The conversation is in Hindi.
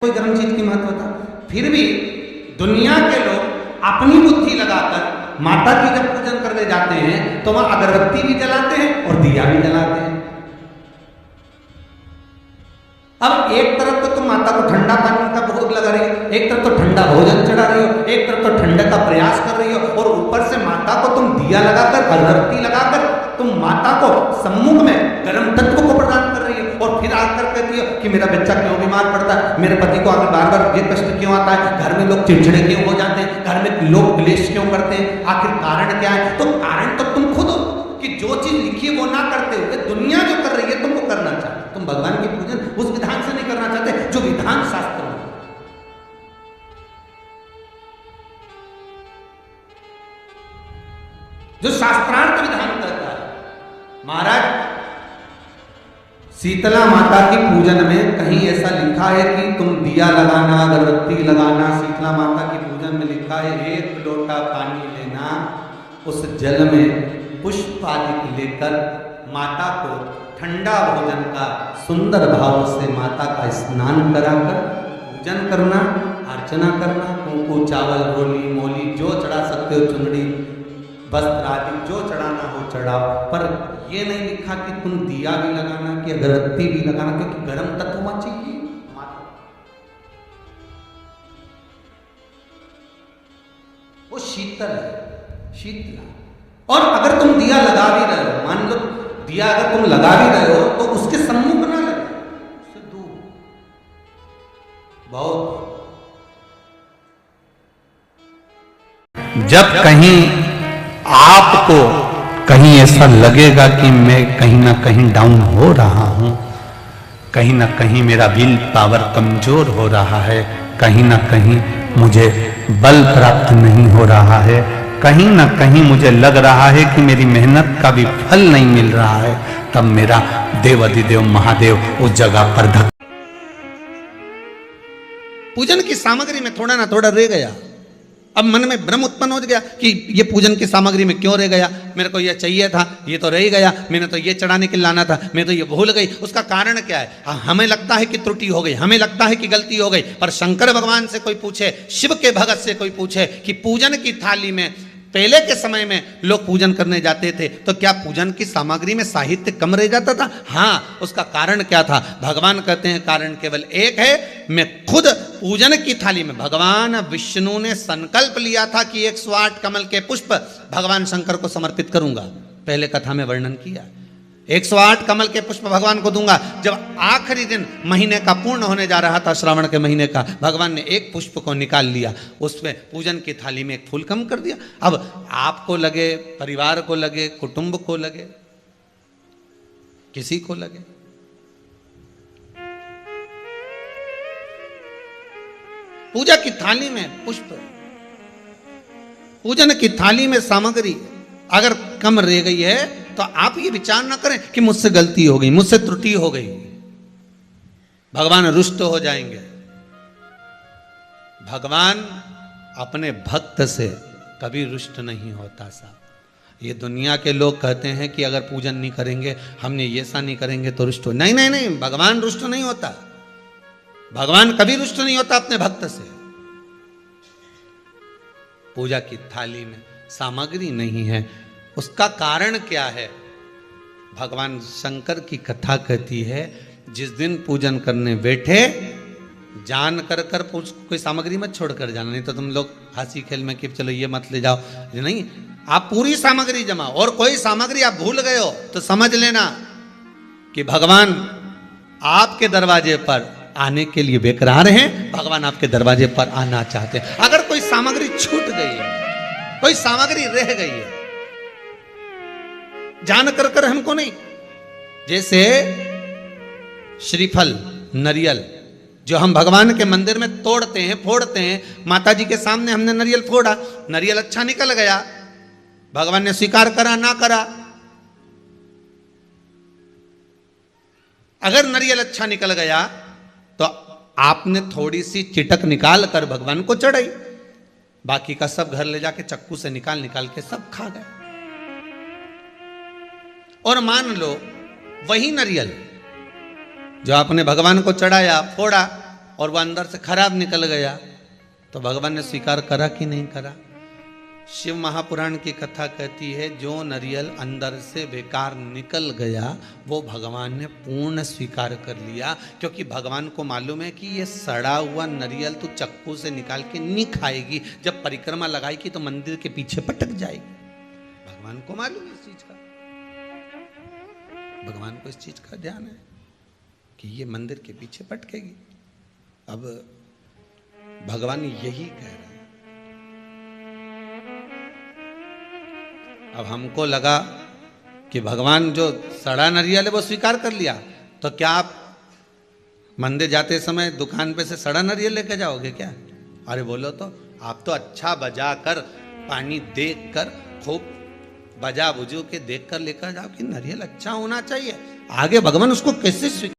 कोई गर्म चीज की महत्वता। फिर भी दुनिया के लोग अपनी बुद्धि लगाकर माता की जब पूजन करने जाते हैं तो वहां अगरबत्ती भी जलाते हैं और दिया भी जलाते हैं। अब एक तरफ तो तुम माता को ठंडा पानी का भोग लगा रही हो, एक तरफ तो ठंडा भोजन चढ़ा रही हो, एक तरफ तो ठंडे का प्रयास कर रही हो, और ऊपर से माता को तुम दिया लगाकर अगरबत्ती लगाकर तुम माता को सम्मुख में गर्म तत्व को प्रदान कर रही हो, और फिर आकर कहती हो कि मेरा बच्चा क्यों बीमार पड़ता है, मेरे पति को आगे बार बार ये कष्ट क्यों आता है, घर में लोग चिड़चिड़े क्यों हो जाते हैं, घर में लोग क्लेश क्यों करते हैं, आखिर कारण क्या है? तो कारण तो तुम खुद हो कि जो चीज लिखी है वो ना करते हुए दुनिया जो कर रही है तुम वो करना चाहते। तुम भगवान की पूजन उस विधान से नहीं करना चाहते जो विधान शास्त्र में, जो शास्त्रार्थ विधान कहता है। महाराज शीतला माता की पूजन में कहीं ऐसा लिखा है कि तुम दिया लगाना, अगरबत्ती लगाना, शीतला माता की पूजन में लिखा है एक लोटा पानी लेना, उस जल में पुष्प आदि लेकर माता को ठंडा भोजन का सुंदर भाव से माता का स्नान कराकर पूजन करना, अर्चना करना, कुंकू चावल रोली मोली जो चढ़ा सकते हो, चुनरी वस्त्र आदि जो चढ़ाना हो चढ़ाओ, पर ये नहीं लिखा कि तुम दिया भी लगाना कि अगरबत्ती भी लगाना, क्योंकि गर्म तत्व होना चाहिए माता, वो शीतल है, शीतला। और अगर तुम दिया लगा भी रहे हो, मान लो दिया अगर तुम लगा भी रहे हो तो उसके सम्मुख ना लगे, उससे दूर। बहुत जब कहीं आपको कहीं ऐसा लगेगा कि मैं कहीं ना कहीं डाउन हो रहा हूं, कहीं ना कहीं मेरा विल पावर कमजोर हो रहा है, कहीं ना कहीं मुझे बल प्राप्त नहीं हो रहा है, कहीं ना कहीं मुझे लग रहा है कि मेरी मेहनत का भी फल नहीं मिल रहा है, तब मेरा देव अधिदेव महादेव उस जगह पर धक। पूजन की सामग्री में थोड़ा ना थोड़ा रह गया। अब मन में भ्रम उत्पन्न हो गया कि ये पूजन की सामग्री में क्यों रह गया, मेरे को ये चाहिए था, ये तो रह गया, मैंने तो ये चढ़ाने के लिए लाना था, मैं तो ये भूल गई। उसका कारण क्या है? हमें लगता है कि त्रुटि हो गई, हमें लगता है कि गलती हो गई, पर शंकर भगवान से कोई पूछे, शिव के भगत से कोई पूछे कि पूजन की थाली में पहले के समय में लोग पूजन करने जाते थे तो क्या पूजन की सामग्री में साहित्य कम रह जाता था? हाँ, उसका कारण क्या था? भगवान कहते हैं कारण केवल एक है। मैं खुद पूजन की थाली में, भगवान विष्णु ने संकल्प लिया था कि 108 कमल के पुष्प भगवान शंकर को समर्पित करूंगा, पहले कथा में वर्णन किया। 108 कमल के पुष्प भगवान को दूंगा। जब आखिरी दिन महीने का पूर्ण होने जा रहा था, श्रावण के महीने का, भगवान ने एक पुष्प को निकाल लिया, उसमें पूजन की थाली में एक फूल कम कर दिया। अब आपको लगे, परिवार को लगे, कुटुंब को लगे, किसी को लगे, पूजा की थाली में पुष्प, पूजन की थाली में सामग्री अगर कम रह गई है तो आप ये विचार ना करें कि मुझसे गलती हो गई, मुझसे त्रुटि हो गई, भगवान रुष्ट हो जाएंगे। भगवान अपने भक्त से कभी रुष्ट नहीं होता साहब। ये दुनिया के लोग कहते हैं कि अगर पूजन नहीं करेंगे, हमने ये ऐसा नहीं करेंगे तो रुष्ट हो। नहीं नहीं नहीं, भगवान रुष्ट नहीं होता, भगवान कभी रुष्ट नहीं होता अपने भक्त से। पूजा की थाली में सामग्री नहीं है, उसका कारण क्या है? भगवान शंकर की कथा कहती है, जिस दिन पूजन करने बैठे जान कर कर कोई सामग्री मत छोड़ कर जाना, नहीं तो तुम लोग हंसी खेल में कि चलो ये मत ले जाओ, नहीं, आप पूरी सामग्री जमाओ। और कोई सामग्री आप भूल गए हो तो समझ लेना कि भगवान आपके दरवाजे पर आने के लिए बेकरार हैं, भगवान आपके दरवाजे पर आना चाहते हैं। अगर कोई सामग्री छूट गई है, कोई सामग्री रह गई है, जान कर कर हमको नहीं, जैसे श्रीफल, नरियल जो हम भगवान के मंदिर में तोड़ते हैं, फोड़ते हैं, माता जी के सामने हमने नरियल फोड़ा, नरियल अच्छा निकल गया, भगवान ने स्वीकार करा ना करा। अगर नरियल अच्छा निकल गया तो आपने थोड़ी सी चिटक निकाल कर भगवान को चढ़ाई, बाकी का सब घर ले जाके चक्कू से निकाल निकाल के सब खा गए। और मान लो वही नरियल जो आपने भगवान को चढ़ाया, फोड़ा, और वह अंदर से खराब निकल गया, तो भगवान ने स्वीकार करा कि नहीं करा? शिव महापुराण की कथा कहती है जो नरियल अंदर से बेकार निकल गया वो भगवान ने पूर्ण स्वीकार कर लिया, क्योंकि भगवान को मालूम है कि ये सड़ा हुआ नरियल तो चक्कू से निकाल के नहीं खाएगी, जब परिक्रमा लगाएगी तो मंदिर के पीछे पटक जाएगी। भगवान को मालूम है इस चीज का, भगवान को इस चीज का ध्यान है कि ये मंदिर के पीछे पटकेगी। अब भगवान यही कह रहे हैं। अब हमको लगा कि भगवान जो सड़ा नरियल है वो स्वीकार कर लिया, तो क्या आप मंदिर जाते समय दुकान पे से सड़ा नरियल लेके जाओगे क्या? अरे बोलो तो, आप तो अच्छा बजा कर पानी देख कर खूब बजा बुजू के देख कर लेकर जाओ कि नरियल अच्छा होना चाहिए। आगे भगवान उसको कैसे